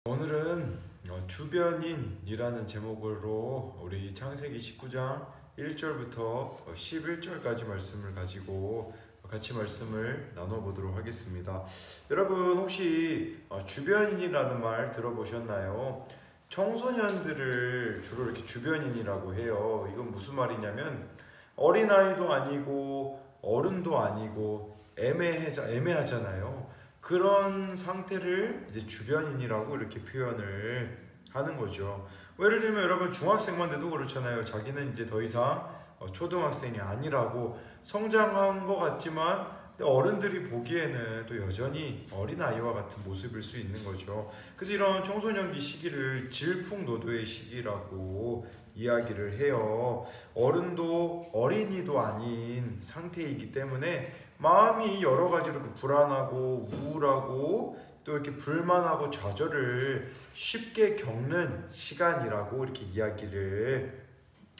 오늘은 주변인이라는 제목으로 우리 창세기 19장 1절부터 11절까지 말씀을 가지고 같이 말씀을 나눠보도록 하겠습니다. 여러분 혹시 주변인이라는 말 들어보셨나요? 청소년들을 주로 이렇게 주변인이라고 해요. 이건 무슨 말이냐면 어린아이도 아니고 어른도 아니고 애매하잖아요. 그런 상태를 이제 주변인이라고 이렇게 표현을 하는 거죠. 예를 들면 여러분 중학생만 돼도 그렇잖아요. 자기는 이제 더 이상 초등학생이 아니라고 성장한 것 같지만 어른들이 보기에는 또 여전히 어린아이와 같은 모습일 수 있는 거죠. 그래서 이런 청소년기 시기를 질풍노도의 시기라고 이야기를 해요. 어른도 어린이도 아닌 상태이기 때문에 마음이 여러 가지로 불안하고 우울하고 또 이렇게 불만하고 좌절을 쉽게 겪는 시간이라고 이렇게 이야기를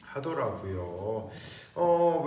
하더라고요.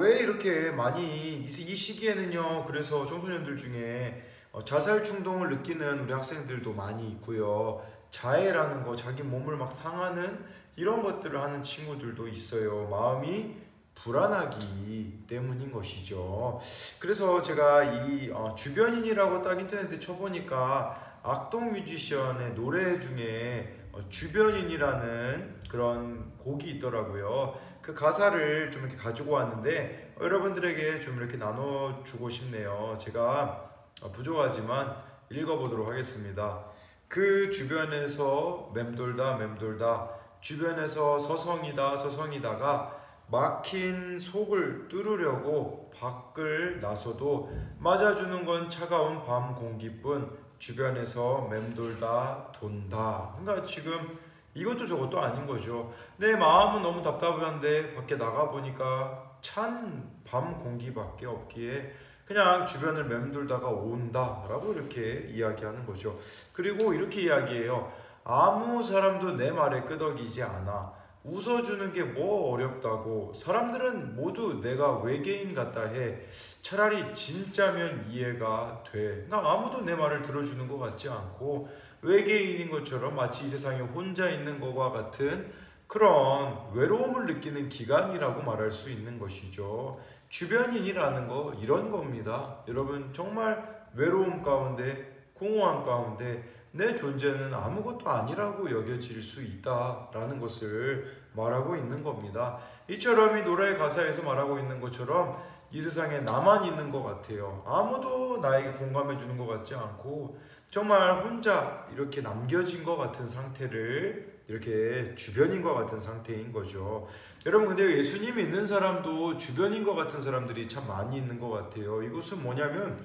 왜 이렇게 많이 이 시기에는요. 그래서 청소년들 중에 자살 충동을 느끼는 우리 학생들도 많이 있고요. 자해라는 거, 자기 몸을 막 상하는 이런 것들을 하는 친구들도 있어요. 마음이 불안하기 때문인 것이죠. 그래서 제가 이 주변인이라고 딱 인터넷에 쳐보니까 악동 뮤지션의 노래 중에 주변인이라는 그런 곡이 있더라고요. 그 가사를 좀 이렇게 가지고 왔는데 여러분들에게 좀 이렇게 나눠주고 싶네요. 제가 부족하지만 읽어보도록 하겠습니다. 그 주변에서 맴돌다 주변에서 서성이다가 막힌 속을 뚫으려고 밖을 나서도 맞아주는 건 차가운 밤 공기뿐 주변에서 맴돌다 돈다. 그러니까 지금 이것도 저것도 아닌 거죠. 내 마음은 너무 답답한데 밖에 나가보니까 찬 밤 공기밖에 없기에 그냥 주변을 맴돌다가 온다 라고 이렇게 이야기하는 거죠. 그리고 이렇게 이야기해요. 아무 사람도 내 말에 끄덕이지 않아. 웃어주는 게 뭐 어렵다고. 사람들은 모두 내가 외계인 같다 해. 차라리 진짜면 이해가 돼. 그러니까 아무도 내 말을 들어주는 것 같지 않고 외계인인 것처럼 마치 이 세상에 혼자 있는 것과 같은 그런 외로움을 느끼는 기간이라고 말할 수 있는 것이죠. 주변인이라는 거 이런 겁니다. 여러분 정말 외로움 가운데 공허함 가운데 내 존재는 아무것도 아니라고 여겨질 수 있다라는 것을 말하고 있는 겁니다. 이처럼 이 노래의 가사에서 말하고 있는 것처럼 이 세상에 나만 있는 것 같아요. 아무도 나에게 공감해 주는 것 같지 않고 정말 혼자 이렇게 남겨진 것 같은 상태를 이렇게 주변인 것 같은 상태인 거죠. 여러분 근데 예수님 믿는 사람도 주변인 것 같은 사람들이 참 많이 있는 것 같아요. 이것은 뭐냐면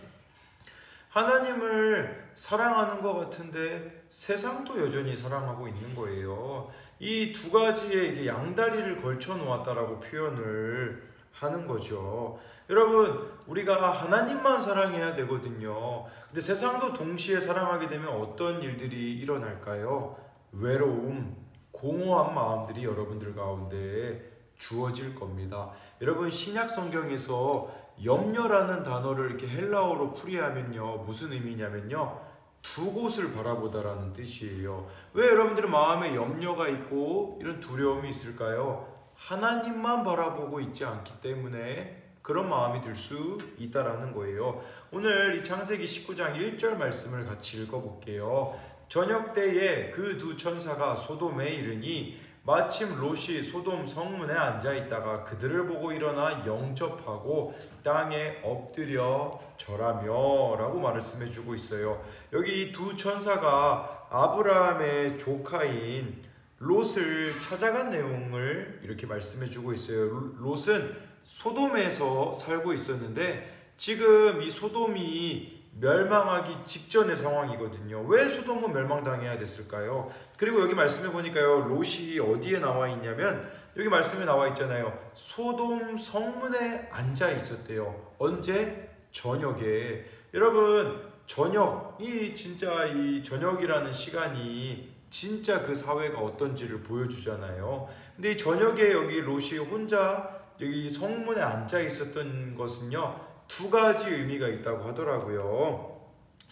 하나님을 사랑하는 것 같은데 세상도 여전히 사랑하고 있는 거예요. 이 두 가지의 양다리를 걸쳐 놓았다라고 표현을 하는 거죠. 여러분 우리가 하나님만 사랑해야 되거든요. 근데 세상도 동시에 사랑하게 되면 어떤 일들이 일어날까요? 외로움, 공허한 마음들이 여러분들 가운데 주어질 겁니다. 여러분 신약 성경에서 염려라는 단어를 이렇게 헬라어로 풀이하면요 무슨 의미냐면요 두 곳을 바라보다라는 뜻이에요. 왜 여러분들의 마음에 염려가 있고 이런 두려움이 있을까요? 하나님만 바라보고 있지 않기 때문에 그런 마음이 들 수 있다라는 거예요. 오늘 이 창세기 19장 1절 말씀을 같이 읽어볼게요. 저녁 때에 그 두 천사가 소돔에 이르니 마침 롯이 소돔 성문에 앉아있다가 그들을 보고 일어나 영접하고 땅에 엎드려 절하며 라고 말씀해주고 있어요. 여기 이 두 천사가 아브라함의 조카인 롯을 찾아간 내용을 이렇게 말씀해주고 있어요. 롯은 소돔에서 살고 있었는데 지금 이 소돔이 멸망하기 직전의 상황이거든요. 왜 소돔은 멸망당해야 됐을까요? 그리고 여기 말씀해 보니까요. 롯이 어디에 나와 있냐면 여기 말씀에 나와 있잖아요. 소돔 성문에 앉아 있었대요. 언제? 저녁에. 여러분 저녁이 진짜 이 저녁이라는 시간이 진짜 그 사회가 어떤지를 보여주잖아요. 근데 이 저녁에 여기 롯이 혼자 여기 성문에 앉아 있었던 것은요 두 가지 의미가 있다고 하더라고요.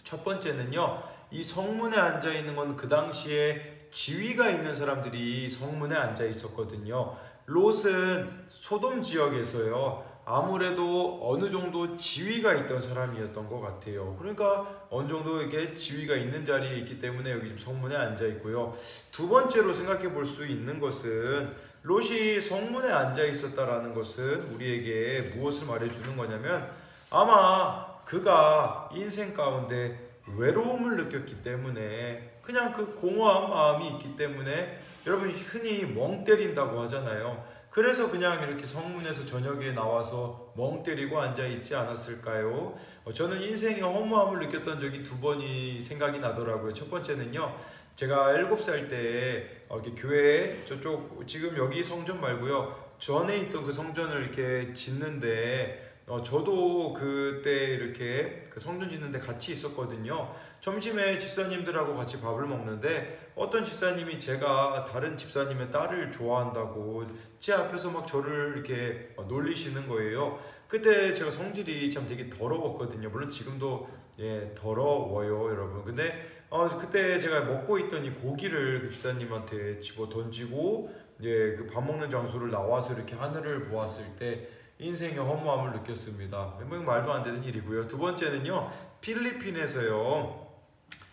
첫 번째는요 이 성문에 앉아 있는 건 그 당시에 지위가 있는 사람들이 성문에 앉아 있었거든요. 롯은 소돔 지역에서요, 아무래도 어느 정도 지위가 있던 사람이었던 것 같아요. 그러니까 어느 정도 이렇게 지위가 있는 자리에 있기 때문에 여기 지금 성문에 앉아 있고요. 두 번째로 생각해 볼 수 있는 것은, 롯이 성문에 앉아 있었다라는 것은 우리에게 무엇을 말해주는 거냐면, 아마 그가 인생 가운데 외로움을 느꼈기 때문에, 그냥 그 공허한 마음이 있기 때문에, 여러분이 흔히 멍 때린다고 하잖아요. 그래서 그냥 이렇게 성문에서 저녁에 나와서 멍 때리고 앉아 있지 않았을까요? 저는 인생의 허무함을 느꼈던 적이 두 번이 생각이 나더라고요. 첫 번째는요, 제가 7살 때 이렇게 교회에 저쪽 지금 여기 성전 말고요, 전에 있던 그 성전을 이렇게 짓는데, 저도 그때 이렇게 그 성전 짓는데 같이 있었거든요. 점심에 집사님들하고 같이 밥을 먹는데, 어떤 집사님이 제가 다른 집사님의 딸을 좋아한다고 제 앞에서 막 저를 이렇게 놀리시는 거예요. 그때 제가 성질이 참 되게 더러웠거든요. 물론 지금도 더러워요, 여러분. 근데 그때 제가 먹고 있던 이 고기를 그 집사님한테 집어 던지고, 그 밥 먹는 장소를 나와서 이렇게 하늘을 보았을 때 인생의 허무함을 느꼈습니다. 말도 안 되는 일이고요. 두 번째는요, 필리핀에서요,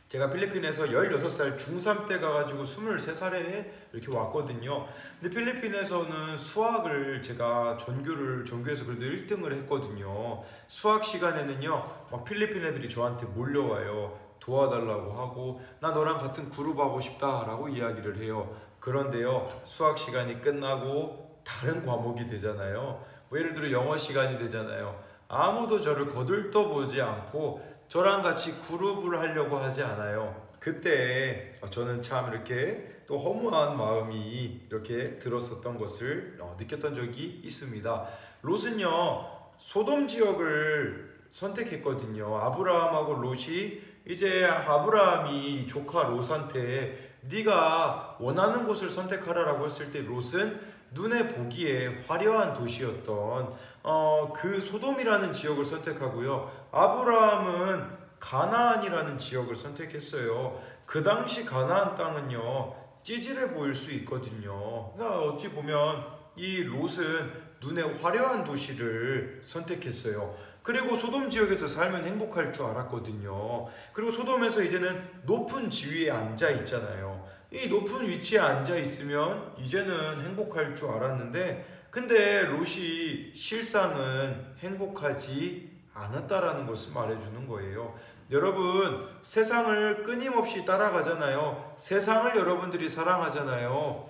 제가 필리핀에서 16살 중3 때 가가지고 23살에 이렇게 왔거든요. 근데 필리핀에서는 수학을 제가 전교에서 그래도 1등을 했거든요. 수학 시간에는요, 막 필리핀 애들이 저한테 몰려와요. 도와달라고 하고, 나 너랑 같은 그룹 하고 싶다 라고 이야기를 해요. 그런데요, 수학 시간이 끝나고 다른 과목이 되잖아요. 뭐 예를 들어 영어 시간이 되잖아요. 아무도 저를 거들떠보지 않고 저랑 같이 그룹을 하려고 하지 않아요. 그때 저는 참 이렇게 또 허무한 마음이 이렇게 들었었던 것을 느꼈던 적이 있습니다. 롯은요, 소돔 지역을 선택했거든요. 아브라함하고 롯이, 이제 아브라함이 조카 롯한테 네가 원하는 곳을 선택하라라고 했을 때, 롯은 눈에 보기에 화려한 도시였던 그 소돔이라는 지역을 선택하고요. 아브라함은 가나안이라는 지역을 선택했어요. 그 당시 가나안 땅은요, 찌질해 보일 수 있거든요. 그러니까 어찌 보면 이 롯은 눈에 화려한 도시를 선택했어요. 그리고 소돔 지역에서 살면 행복할 줄 알았거든요. 그리고 소돔에서 이제는 높은 지위에 앉아 있잖아요. 이 높은 위치에 앉아 있으면 이제는 행복할 줄 알았는데, 근데 롯이 실상은 행복하지 않았다라는 것을 말해주는 거예요. 여러분, 세상을 끊임없이 따라가잖아요. 세상을 여러분들이 사랑하잖아요.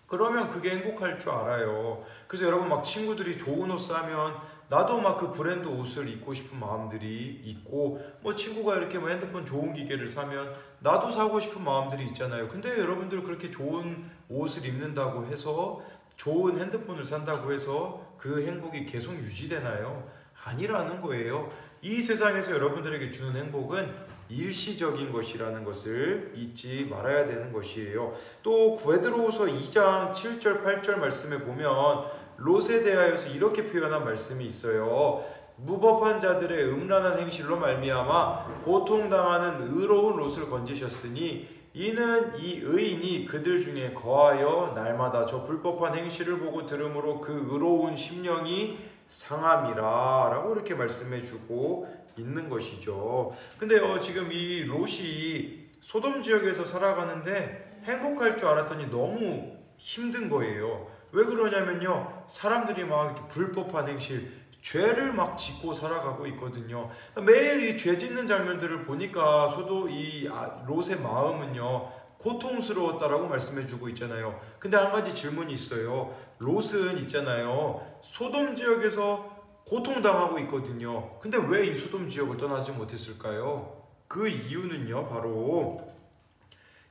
그러면 그게 행복할 줄 알아요. 그래서 여러분, 막 친구들이 좋은 옷 사면 나도 막 그 브랜드 옷을 입고 싶은 마음들이 있고, 뭐 친구가 이렇게 뭐 핸드폰 좋은 기계를 사면 나도 사고 싶은 마음들이 있잖아요. 근데 여러분들 그렇게 좋은 옷을 입는다고 해서, 좋은 핸드폰을 산다고 해서 그 행복이 계속 유지되나요? 아니라는 거예요. 이 세상에서 여러분들에게 주는 행복은 일시적인 것이라는 것을 잊지 말아야 되는 것이에요. 또 베드로후서 2장 7절 8절 말씀에 보면 롯에 대하여서 이렇게 표현한 말씀이 있어요. 무법한 자들의 음란한 행실로 말미암아 고통당하는 의로운 롯을 건지셨으니 이는 이 의인이 그들 중에 거하여 날마다 저 불법한 행실을 보고 들으므로 그 의로운 심령이 상함이라 라고 이렇게 말씀해주고 있는 것이죠. 근데 지금 이 롯이 소돔 지역에서 살아가는데 행복할 줄 알았더니 너무 힘든 거예요. 왜 그러냐면요, 사람들이 막 이렇게 불법한 행실, 죄를 막 짓고 살아가고 있거든요. 매일 이 죄 짓는 장면들을 보니까 이 롯의 마음은요, 고통스러웠다라고 말씀해주고 있잖아요. 근데 한 가지 질문이 있어요. 롯은 있잖아요, 소돔 지역에서 고통당하고 있거든요. 근데 왜 이 소돔 지역을 떠나지 못했을까요? 그 이유는요, 바로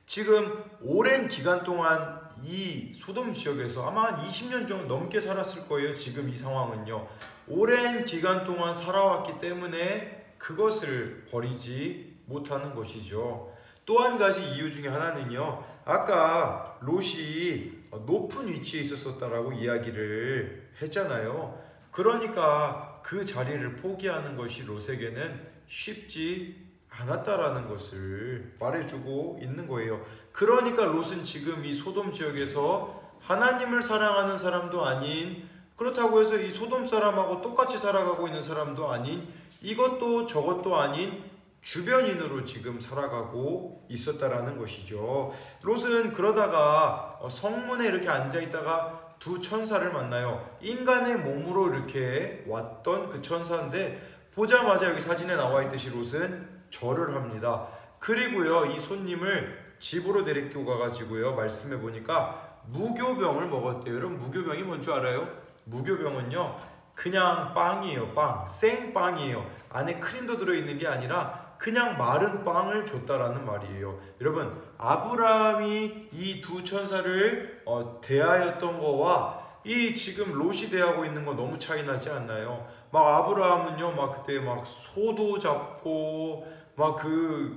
지금 오랜 기간 동안 이 소돔 지역에서 아마 한 20년 정도 넘게 살았을 거예요. 지금 이 상황은요, 오랜 기간 동안 살아왔기 때문에 그것을 버리지 못하는 것이죠. 또 한 가지 이유 중에 하나는요, 아까 롯이 높은 위치에 있었다라고 이야기를 했잖아요. 그러니까 그 자리를 포기하는 것이 롯에게는 쉽지 않았다라는 것을 말해주고 있는 거예요. 그러니까 롯은 지금 이 소돔 지역에서 하나님을 사랑하는 사람도 아닌, 그렇다고 해서 이 소돔 사람하고 똑같이 살아가고 있는 사람도 아닌, 이것도 저것도 아닌 주변인으로 지금 살아가고 있었다라는 것이죠. 롯은 그러다가 성문에 이렇게 앉아있다가 두 천사를 만나요. 인간의 몸으로 이렇게 왔던 그 천사인데, 보자마자 여기 사진에 나와 있듯이 롯은 절을 합니다. 그리고요, 이 손님을 집으로 데리고 가가지고요, 말씀해 보니까 무교병을 먹었대요. 여러분, 무교병이 뭔 줄 알아요? 무교병은요, 그냥 빵이에요. 빵, 생빵이에요. 안에 크림도 들어있는 게 아니라 그냥 마른 빵을 줬다라는 말이에요. 여러분, 아브라함이 이 두 천사를 대하였던 거와 이 지금 롯이 대하고 있는 거 너무 차이 나지 않나요? 막 아브라함은요, 막 그때 막 소도 잡고 막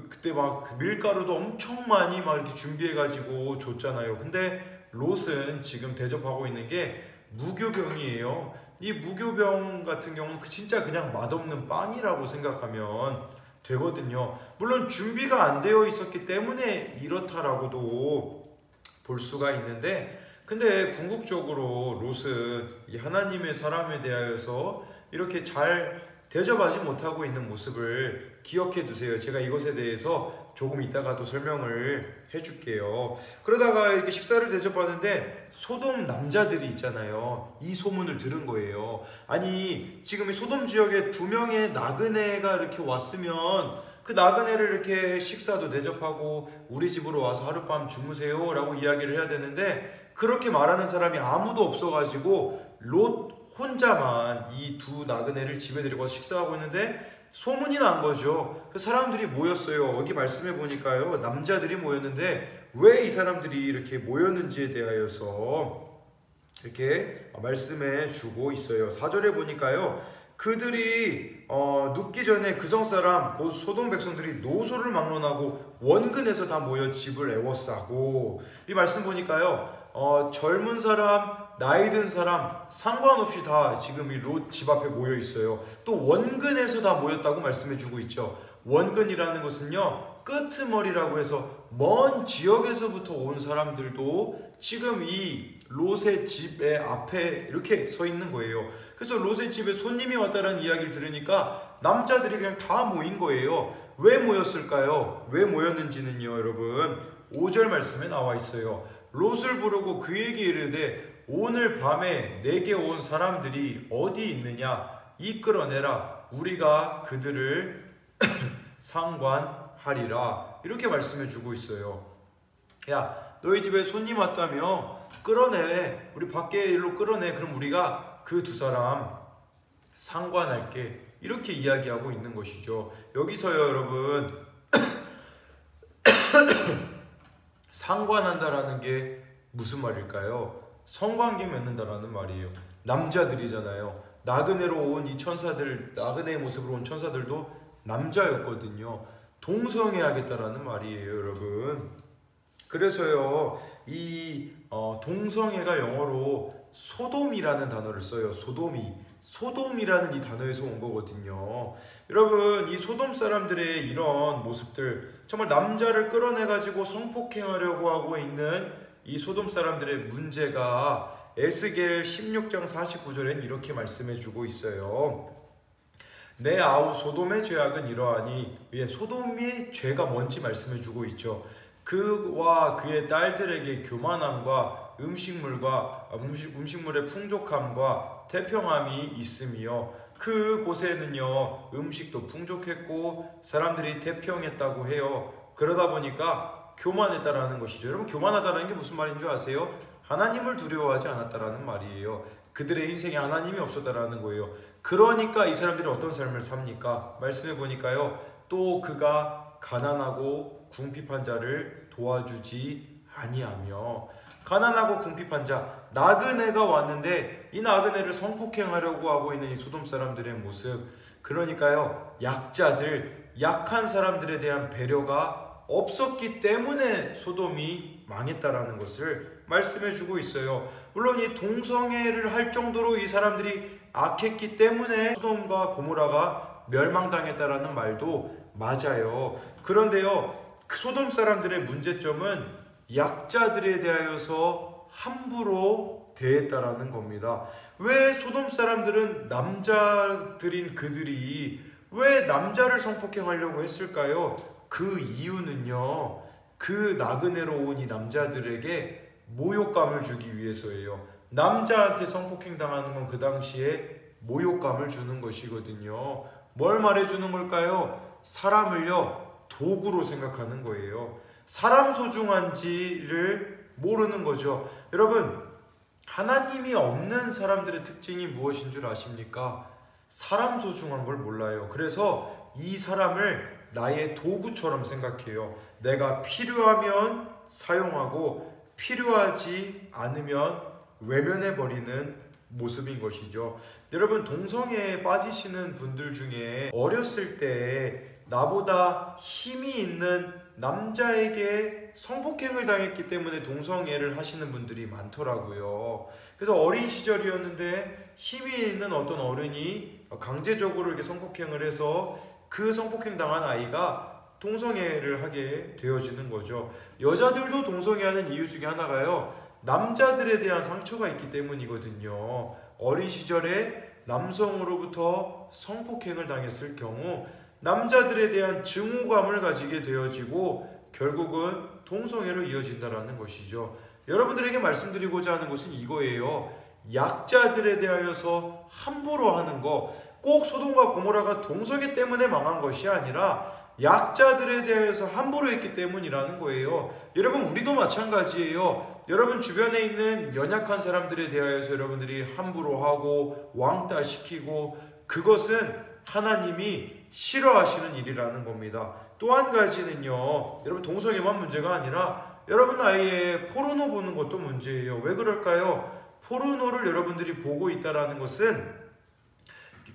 그때 막 밀가루도 엄청 많이 막 이렇게 준비해가지고 줬잖아요. 근데 롯은 지금 대접하고 있는 게 무교병이에요. 이 무교병 같은 경우는 진짜 그냥 맛없는 빵이라고 생각하면 되거든요. 물론 준비가 안 되어 있었기 때문에 이렇다라고도 볼 수가 있는데, 근데 궁극적으로 롯은 이 하나님의 사람에 대하여서 이렇게 잘 대접하지 못하고 있는 모습을 기억해 두세요. 제가 이것에 대해서 조금 이따가도 설명을 해줄게요. 그러다가 이렇게 식사를 대접하는데 소돔 남자들이 있잖아요. 이 소문을 들은 거예요. 아니, 지금 이 소돔 지역에 두 명의 나그네가 이렇게 왔으면 그 나그네를 이렇게 식사도 대접하고 우리 집으로 와서 하룻밤 주무세요 라고 이야기를 해야 되는데, 그렇게 말하는 사람이 아무도 없어가지고 롯 혼자만 이 두 나그네를 집에 데리고 와서 식사하고 있는데 소문이 난 거죠. 그 사람들이 모였어요. 여기 말씀해 보니까요, 남자들이 모였는데 왜 이 사람들이 이렇게 모였는지에 대하여서 이렇게 말씀해 주고 있어요. 4절에 보니까요, 그들이 눕기 전에 그 성사람 곧 소돔 백성들이 노소를 막론하고 원근에서 다 모여 집을 애워싸고, 이 말씀 보니까요, 젊은 사람, 나이 든 사람 상관없이 다 지금 이 롯 집 앞에 모여 있어요. 또 원근에서 다 모였다고 말씀해 주고 있죠. 원근이라는 것은요, 끄트머리라고 해서 먼 지역에서부터 온 사람들도 지금 이 롯의 집의 앞에 이렇게 서 있는 거예요. 그래서 롯의 집에 손님이 왔다는 이야기를 들으니까 남자들이 그냥 다 모인 거예요. 왜 모였을까요? 왜 모였는지는요, 여러분 5절 말씀에 나와 있어요. 롯을 부르고 그에게 이르되 오늘 밤에 내게 온 사람들이 어디 있느냐, 이끌어내라, 우리가 그들을 상관하리라, 이렇게 말씀해 주고 있어요. 야, 너희 집에 손님 왔다며? 끌어내, 우리 밖에 일로 끌어내. 그럼 우리가 그 두 사람 상관할게, 이렇게 이야기하고 있는 것이죠. 여기서요, 여러분 상관한다라는 게 무슨 말일까요? 성관계 맺는다라는 말이에요. 남자들이잖아요. 나그네로 온 이 천사들, 나그네의 모습으로 온 천사들도 남자였거든요. 동성애하겠다라는 말이에요, 여러분. 그래서요, 이 동성애가 영어로 소돔이라는 단어를 써요. 소돔이라는 이 단어에서 온 거거든요. 여러분, 이 소돔 사람들의 이런 모습들, 정말 남자를 끌어내가지고 성폭행하려고 하고 있는 이 소돔 사람들의 문제가 에스겔 16장 49절엔 이렇게 말씀해 주고 있어요. 내 아우 소돔의 죄악은 이러하니, 소돔의 죄가 뭔지 말씀해 주고 있죠. 그와 그의 딸들에게 교만함과 음식물의 풍족함과 태평함이 있으며, 그곳에는요 음식도 풍족했고 사람들이 태평했다고 해요. 그러다 보니까 교만했다라는 것이죠. 여러분, 교만하다는 게 무슨 말인 줄 아세요? 하나님을 두려워하지 않았다라는 말이에요. 그들의 인생에 하나님이 없었다라는 거예요. 그러니까 이 사람들이 어떤 삶을 삽니까? 말씀해 보니까요, 또 그가 가난하고 궁핍한 자를 도와주지 아니하며, 가난하고 궁핍한 자, 나그네가 왔는데 이 나그네를 성폭행하려고 하고 있는 이 소돔 사람들의 모습, 그러니까요 약자들, 약한 사람들에 대한 배려가 없었기 때문에 소돔이 망했다라는 것을 말씀해 주고 있어요. 물론 이 동성애를 할 정도로 이 사람들이 악했기 때문에 소돔과 고모라가 멸망당했다라는 말도 맞아요. 그런데요, 소돔 사람들의 문제점은 약자들에 대하여서 함부로 대했다라는 겁니다. 왜 소돔 사람들은 남자들인 그들이 왜 남자를 성폭행하려고 했을까요? 그 이유는요, 그 나그네로 온 이 남자들에게 모욕감을 주기 위해서예요. 남자한테 성폭행 당하는 건 그 당시에 모욕감을 주는 것이거든요. 뭘 말해주는 걸까요? 사람을요, 도구로 생각하는 거예요. 사람 소중한지를 모르는 거죠. 여러분, 하나님이 없는 사람들의 특징이 무엇인 줄 아십니까? 사람 소중한 걸 몰라요. 그래서 이 사람을 나의 도구처럼 생각해요. 내가 필요하면 사용하고 필요하지 않으면 외면해버리는 모습인 것이죠. 여러분, 동성애에 빠지시는 분들 중에 어렸을 때 나보다 힘이 있는 남자에게 성폭행을 당했기 때문에 동성애를 하시는 분들이 많더라고요. 그래서 어린 시절이었는데 힘이 있는 어떤 어른이 강제적으로 이렇게 성폭행을 해서 그 성폭행 당한 아이가 동성애를 하게 되어지는 거죠. 여자들도 동성애하는 이유 중에 하나가요, 남자들에 대한 상처가 있기 때문이거든요. 어린 시절에 남성으로부터 성폭행을 당했을 경우 남자들에 대한 증오감을 가지게 되어지고 결국은 동성애로 이어진다라는 것이죠. 여러분들에게 말씀드리고자 하는 것은 이거예요. 약자들에 대하여서 함부로 하는 거, 꼭 소돔과 고모라가 동성애 때문에 망한 것이 아니라 약자들에 대해서 함부로 했기 때문이라는 거예요. 여러분, 우리도 마찬가지예요. 여러분 주변에 있는 연약한 사람들에 대하여서 여러분들이 함부로 하고 왕따시키고, 그것은 하나님이 싫어하시는 일이라는 겁니다. 또 한 가지는요, 여러분 동성애만 문제가 아니라 여러분 아이의 포르노 보는 것도 문제예요. 왜 그럴까요? 포르노를 여러분들이 보고 있다라는 것은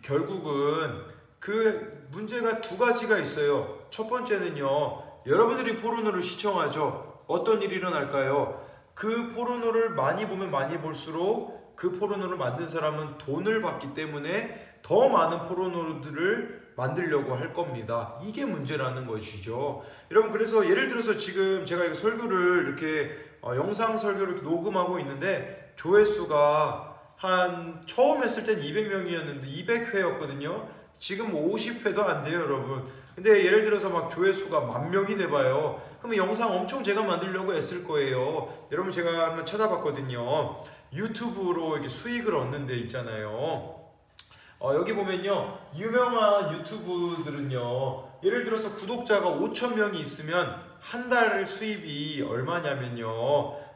결국은 그 문제가 두 가지가 있어요. 첫 번째는요, 여러분들이 포르노를 시청하죠. 어떤 일이 일어날까요? 그 포르노를 많이 보면 많이 볼수록 그 포르노를 만든 사람은 돈을 받기 때문에 더 많은 포르노들을 만들려고 할 겁니다. 이게 문제라는 것이죠. 여러분, 그래서 예를 들어서 지금 제가 이거 설교를 이렇게 영상 설교를 이렇게 녹음하고 있는데 조회수가 한 처음 했을 땐 200명이었는데 200회였거든요. 지금 50회도 안 돼요, 여러분. 근데 예를 들어서 막 조회수가 10,000명이 돼봐요. 그러면 영상 엄청 제가 만들려고 애쓸 거예요. 여러분, 제가 한번 찾아봤거든요. 유튜브로 이렇게 수익을 얻는 데 있잖아요. 여기 보면요, 유명한 유튜브들은요, 예를 들어서 구독자가 5,000명이 있으면 한 달 수입이 얼마냐면요,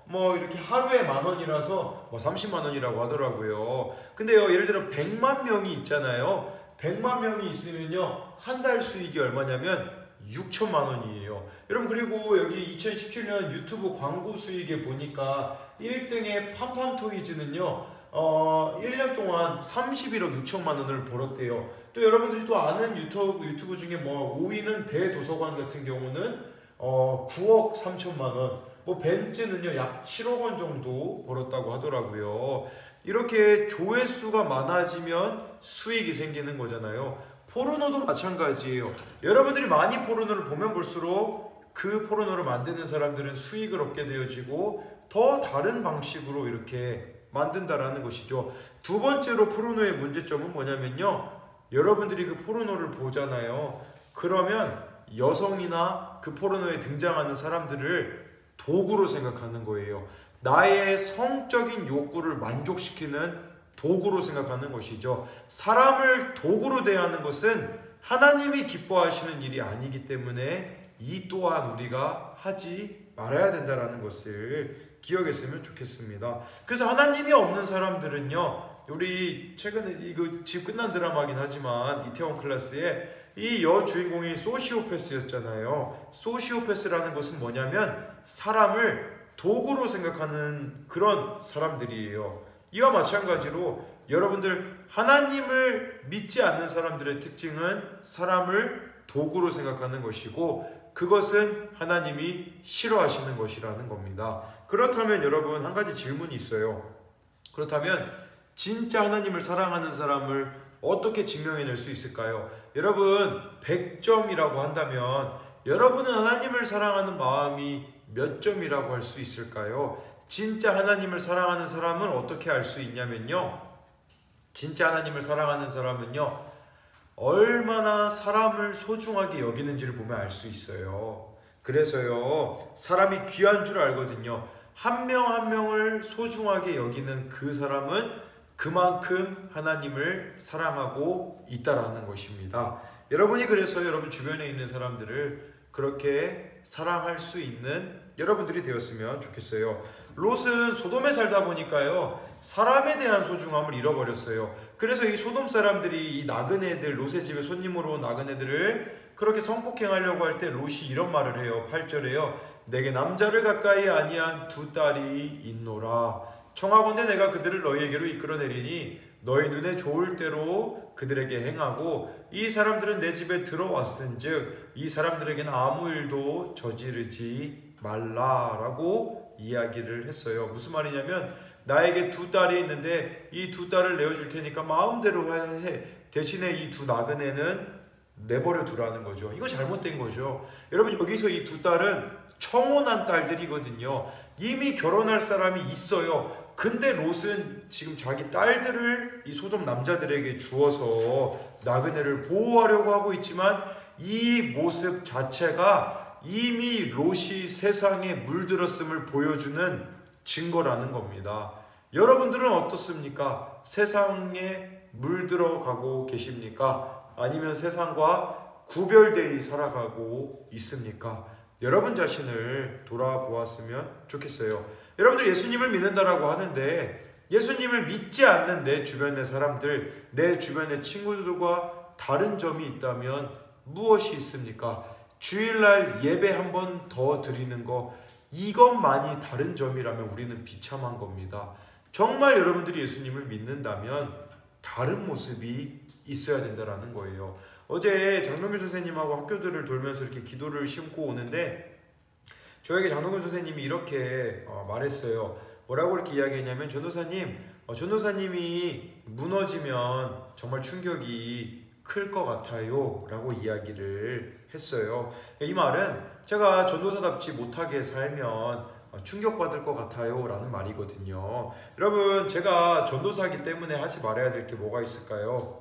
뭐 이렇게 하루에 10,000원이라서 뭐 30만 원이라고 하더라고요. 근데요, 예를 들어 100만 명이 있잖아요. 100만 명이 있으면요, 한 달 수익이 얼마냐면 6천만 원이에요. 여러분, 그리고 여기 2017년 유튜브 광고 수익에 보니까 1등의 팜팜토이즈는요, 1년 동안 31억 6천만 원을 벌었대요. 또 여러분들이 또 아는 유튜브 중에 뭐 5위는 대도서관 같은 경우는 9억 3천만 원, 뭐 벤츠는요 약 7억 원 정도 벌었다고 하더라고요. 이렇게 조회수가 많아지면 수익이 생기는 거잖아요. 포르노도 마찬가지예요. 여러분들이 많이 포르노를 보면 볼수록 그 포르노를 만드는 사람들은 수익을 얻게 되어지고 더 다른 방식으로 이렇게 만든다라는 것이죠. 두 번째로 포르노의 문제점은 뭐냐면요, 여러분들이 그 포르노를 보잖아요. 그러면 여성이나 그 포르노에 등장하는 사람들을 도구로 생각하는 거예요. 나의 성적인 욕구를 만족시키는 도구로 생각하는 것이죠. 사람을 도구로 대하는 것은 하나님이 기뻐하시는 일이 아니기 때문에 이 또한 우리가 하지 말아야 된다는 것을 기억했으면 좋겠습니다. 그래서 하나님이 없는 사람들은요, 우리 최근에 이거 지금 끝난 드라마긴 하지만 이태원 클래스에 이 여주인공이 소시오패스였잖아요. 소시오패스라는 것은 뭐냐면 사람을 도구로 생각하는 그런 사람들이에요. 이와 마찬가지로 여러분들, 하나님을 믿지 않는 사람들의 특징은 사람을 도구로 생각하는 것이고, 그것은 하나님이 싫어하시는 것이라는 겁니다. 그렇다면 여러분, 한 가지 질문이 있어요. 그렇다면 진짜 하나님을 사랑하는 사람을 어떻게 증명해낼 수 있을까요? 여러분 100점이라고 한다면 여러분은 하나님을 사랑하는 마음이 몇 점이라고 할 수 있을까요? 진짜 하나님을 사랑하는 사람은 어떻게 알 수 있냐면요, 진짜 하나님을 사랑하는 사람은요, 얼마나 사람을 소중하게 여기는지를 보면 알 수 있어요. 그래서요, 사람이 귀한 줄 알거든요. 한 명 한 명을 소중하게 여기는 그 사람은 그만큼 하나님을 사랑하고 있다라는 것입니다. 여러분이 그래서 여러분 주변에 있는 사람들을 그렇게 사랑할 수 있는 여러분들이 되었으면 좋겠어요. 롯은 소돔에 살다 보니까요, 사람에 대한 소중함을 잃어버렸어요. 그래서 이 소돔 사람들이 이 나그네들, 롯의 집에 손님으로 온 나그네들을 그렇게 성폭행하려고 할 때 롯이 이런 말을 해요. 8절에요. 내게 남자를 가까이 아니한 두 딸이 있노라. 청하건대 내가 그들을 너희에게로 이끌어내리니 너희 눈에 좋을 대로 그들에게 행하고 이 사람들은 내 집에 들어왔은즉 이 사람들에게는 아무 일도 저지르지 말라라고 이야기를 했어요. 무슨 말이냐면 나에게 두 딸이 있는데 이 두 딸을 내어줄 테니까 마음대로 해. 대신에 이 두 나그네는 내버려 두라는 거죠. 이거 잘못된 거죠. 여러분 여기서 이 두 딸은 청혼한 딸들이거든요. 이미 결혼할 사람이 있어요. 근데 롯은 지금 자기 딸들을 이 소돔 남자들에게 주어서 나그네를 보호하려고 하고 있지만 이 모습 자체가 이미 롯이 세상에 물들었음을 보여주는 증거라는 겁니다. 여러분들은 어떻습니까? 세상에 물들어가고 계십니까? 아니면 세상과 구별되어 살아가고 있습니까? 여러분 자신을 돌아보았으면 좋겠어요. 여러분들 예수님을 믿는다라고 하는데 예수님을 믿지 않는 내 주변의 사람들, 내 주변의 친구들과 다른 점이 있다면 무엇이 있습니까? 주일날 예배 한 번 더 드리는 거, 이것만이 다른 점이라면 우리는 비참한 겁니다. 정말 여러분들이 예수님을 믿는다면 다른 모습이 있어야 된다는 거예요. 어제 장동규 선생님하고 학교들을 돌면서 이렇게 기도를 심고 오는데 저에게 장동규 선생님이 이렇게 말했어요. 뭐라고 이렇게 이야기했냐면 전도사님이 무너지면 정말 충격이 클 것 같아요 라고 이야기를 했어요. 이 말은 제가 전도사답지 못하게 살면 충격받을 것 같아요 라는 말이거든요. 여러분 제가 전도사이기 때문에 하지 말아야 될 게 뭐가 있을까요?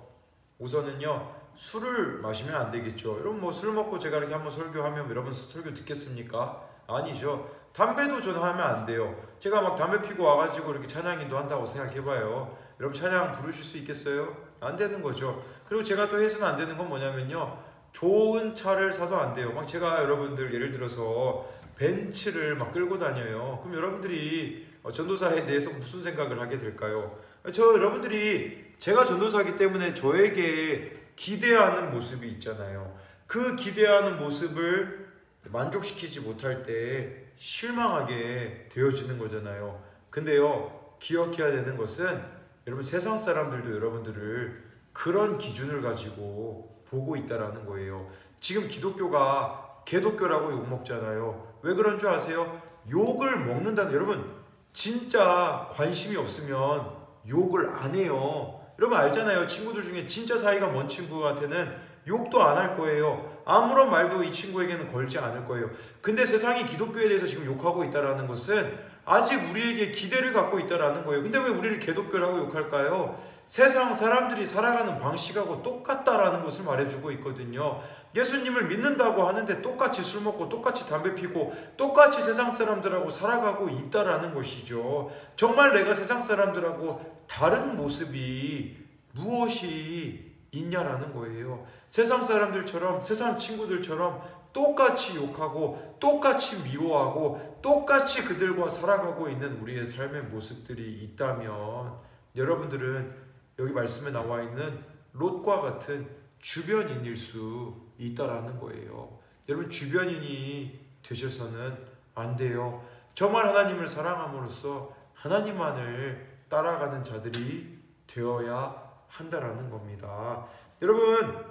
우선은요, 술을 마시면 안 되겠죠. 여러분 뭐 술 먹고 제가 이렇게 한번 설교하면 여러분 설교 듣겠습니까? 아니죠. 담배도 저는 하면 안 돼요. 제가 막 담배 피고 와가지고 이렇게 찬양인도 한다고 생각해봐요. 여러분 찬양 부르실 수 있겠어요? 안 되는 거죠. 그리고 제가 또 해서는 안 되는 건 뭐냐면요, 좋은 차를 사도 안 돼요. 막 제가 여러분들 예를 들어서 벤츠를 막 끌고 다녀요. 그럼 여러분들이 전도사에 대해서 무슨 생각을 하게 될까요? 여러분들이 제가 전도사이기 때문에 저에게 기대하는 모습이 있잖아요. 그 기대하는 모습을 만족시키지 못할 때 실망하게 되어지는 거잖아요. 근데요, 기억해야 되는 것은 여러분 세상 사람들도 여러분들을 그런 기준을 가지고 보고 있다라는 거예요. 지금 기독교가 개독교라고 욕먹잖아요. 왜 그런 줄 아세요? 욕을 먹는다는, 여러분 진짜 관심이 없으면 욕을 안 해요. 여러분 알잖아요. 친구들 중에 진짜 사이가 먼 친구한테는 욕도 안 할 거예요. 아무런 말도 이 친구에게는 걸지 않을 거예요. 근데 세상이 기독교에 대해서 지금 욕하고 있다는 것은 아직 우리에게 기대를 갖고 있다는 거예요. 근데 왜 우리를 개독교라고 욕할까요? 세상 사람들이 살아가는 방식하고 똑같다라는 것을 말해주고 있거든요. 예수님을 믿는다고 하는데 똑같이 술 먹고 똑같이 담배 피고 똑같이 세상 사람들하고 살아가고 있다라는 것이죠. 정말 내가 세상 사람들하고 다른 모습이 무엇이 있냐라는 거예요. 세상 사람들처럼, 세상 친구들처럼 똑같이 욕하고 똑같이 미워하고 똑같이 그들과 살아가고 있는 우리의 삶의 모습들이 있다면 여러분들은 여기 말씀에 나와 있는 롯과 같은 주변인일 수 있다라는 거예요. 여러분 주변인이 되셔서는 안 돼요. 정말 하나님을 사랑함으로써 하나님만을 따라가는 자들이 되어야 한다라는 겁니다. 여러분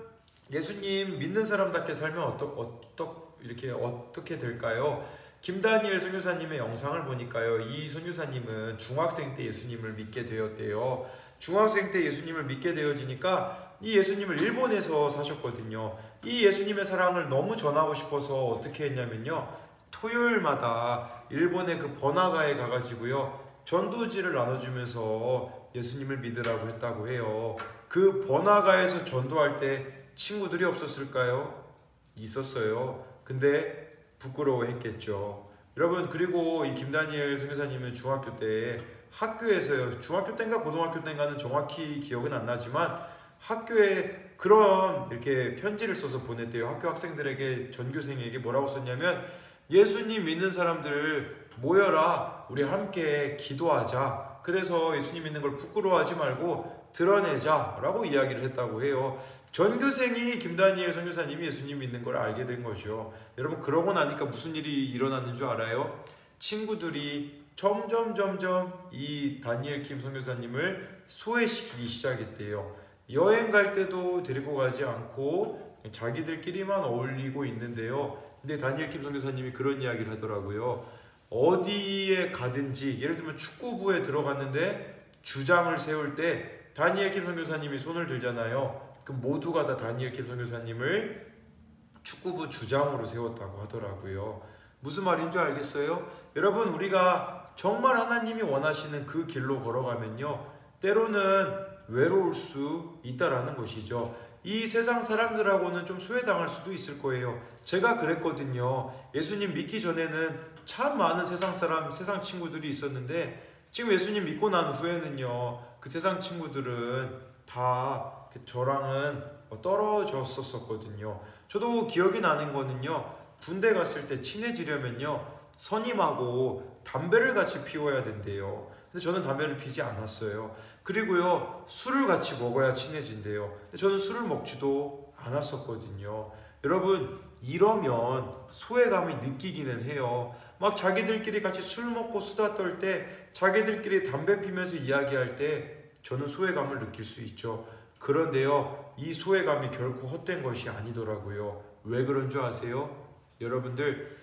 예수님 믿는 사람답게 살면 어떻게 될까요? 김다니엘 선교사님의 영상을 보니까요, 이 선교사님은 중학생 때 예수님을 믿게 되었대요. 중학생 때 예수님을 믿게 되어지니까 이 예수님을 일본에서 사셨거든요. 이 예수님의 사랑을 너무 전하고 싶어서 어떻게 했냐면요, 토요일마다 일본의 그 번화가에 가가지고요, 전도지를 나눠주면서 예수님을 믿으라고 했다고 해요. 그 번화가에서 전도할 때 친구들이 없었을까요? 있었어요. 근데 부끄러워했겠죠. 여러분, 그리고 이 김다니엘 선교사님은 중학교 때 학교에서요, 중학교 때인가 고등학교 때인가는 정확히 기억은 안 나지만 학교에 그런 이렇게 편지를 써서 보냈대요. 학교 학생들에게, 전교생에게 뭐라고 썼냐면, 예수님 믿는 사람들 모여라, 우리 함께 기도하자, 그래서 예수님 믿는 걸 부끄러워하지 말고 드러내자 라고 이야기를 했다고 해요. 전교생이 김다니엘 선교사님이 예수님 믿는 걸 알게 된 거죠. 여러분, 그러고 나니까 무슨 일이 일어났는 줄 알아요? 친구들이 점점 이 다니엘 킴 선교사님을 소외시키기 시작했대요. 여행 갈 때도 데리고 가지 않고 자기들끼리만 어울리고 있는데요. 근데 다니엘 킴 선교사님이 그런 이야기를 하더라고요. 어디에 가든지, 예를 들면 축구부에 들어갔는데 주장을 세울 때 다니엘 킴 선교사님이 손을 들잖아요. 그럼 모두가 다 다니엘 킴 선교사님을 축구부 주장으로 세웠다고 하더라고요. 무슨 말인 줄 알겠어요? 여러분, 우리가 정말 하나님이 원하시는 그 길로 걸어가면요, 때로는 외로울 수 있다라는 것이죠. 이 세상 사람들하고는 좀 소외당할 수도 있을 거예요. 제가 그랬거든요. 예수님 믿기 전에는 참 많은 세상 사람, 세상 친구들이 있었는데, 지금 예수님 믿고 난 후에는요, 그 세상 친구들은 다 저랑은 떨어졌었거든요. 저도 기억이 나는 거는요, 군대 갔을 때 친해지려면요, 선임하고 담배를 같이 피워야 된대요. 근데 저는 담배를 피지 않았어요. 그리고요, 술을 같이 먹어야 친해진대요. 근데 저는 술을 먹지도 않았었거든요. 여러분, 이러면 소외감을 느끼기는 해요. 막 자기들끼리 같이 술 먹고 수다 떨 때, 자기들끼리 담배 피면서 이야기할 때 저는 소외감을 느낄 수 있죠. 그런데요, 이 소외감이 결코 헛된 것이 아니더라고요. 왜 그런 줄 아세요? 여러분들,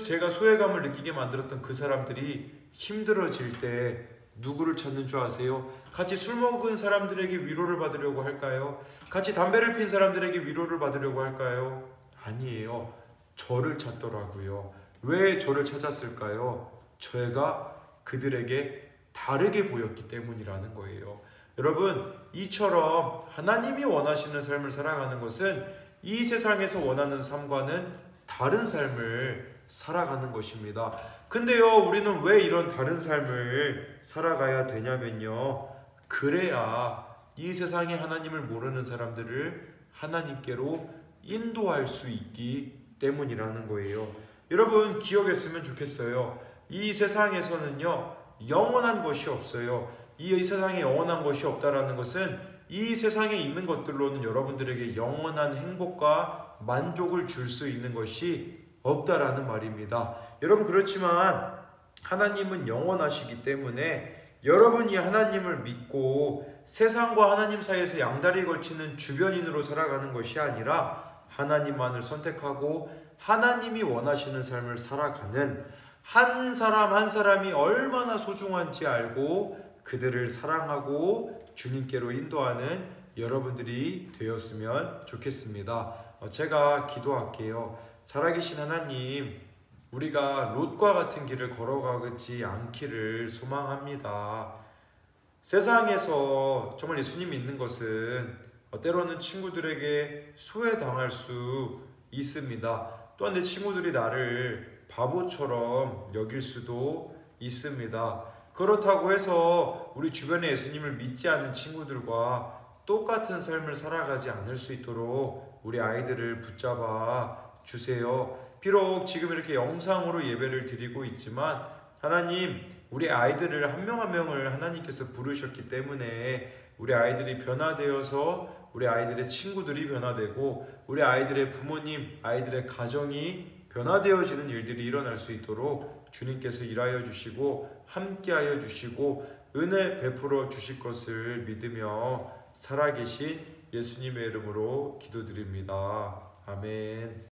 제가 소외감을 느끼게 만들었던 그 사람들이 힘들어질 때 누구를 찾는 줄 아세요? 같이 술 먹은 사람들에게 위로를 받으려고 할까요? 같이 담배를 핀 사람들에게 위로를 받으려고 할까요? 아니에요. 저를 찾더라고요. 왜 저를 찾았을까요? 제가 그들에게 다르게 보였기 때문이라는 거예요. 여러분, 이처럼 하나님이 원하시는 삶을 살아가는 것은 이 세상에서 원하는 삶과는 다른 삶을 살아가는 것입니다. 근데요, 우리는 왜 이런 다른 삶을 살아가야 되냐면요, 그래야 이 세상에 하나님을 모르는 사람들을 하나님께로 인도할 수 있기 때문이라는 거예요. 여러분, 기억했으면 좋겠어요. 이 세상에서는요, 영원한 것이 없어요. 이 세상에 영원한 것이 없다라는 것은 이 세상에 있는 것들로는 여러분들에게 영원한 행복과 만족을 줄 수 있는 것이 없다라는 말입니다. 여러분, 그렇지만 하나님은 영원하시기 때문에 여러분이 하나님을 믿고 세상과 하나님 사이에서 양다리에 걸치는 주변인으로 살아가는 것이 아니라 하나님만을 선택하고 하나님이 원하시는 삶을 살아가는, 한 사람 한 사람이 얼마나 소중한지 알고 그들을 사랑하고 주님께로 인도하는 여러분들이 되었으면 좋겠습니다. 제가 기도할게요. 살아계신 하나님, 우리가 롯과 같은 길을 걸어가지 않기를 소망합니다. 세상에서 정말 예수님 믿는 것은 때로는 친구들에게 소외당할 수 있습니다. 또한 내 친구들이 나를 바보처럼 여길 수도 있습니다. 그렇다고 해서 우리 주변에 예수님을 믿지 않는 친구들과 똑같은 삶을 살아가지 않을 수 있도록 우리 아이들을 붙잡아 주세요. 비록 지금 이렇게 영상으로 예배를 드리고 있지만 하나님, 우리 아이들을 한 명 한 명을 하나님께서 부르셨기 때문에 우리 아이들이 변화되어서 우리 아이들의 친구들이 변화되고 우리 아이들의 부모님, 아이들의 가정이 변화되어지는 일들이 일어날 수 있도록 주님께서 일하여 주시고 함께하여 주시고 은혜 베풀어 주실 것을 믿으며 살아계신 예수님의 이름으로 기도드립니다. 아멘.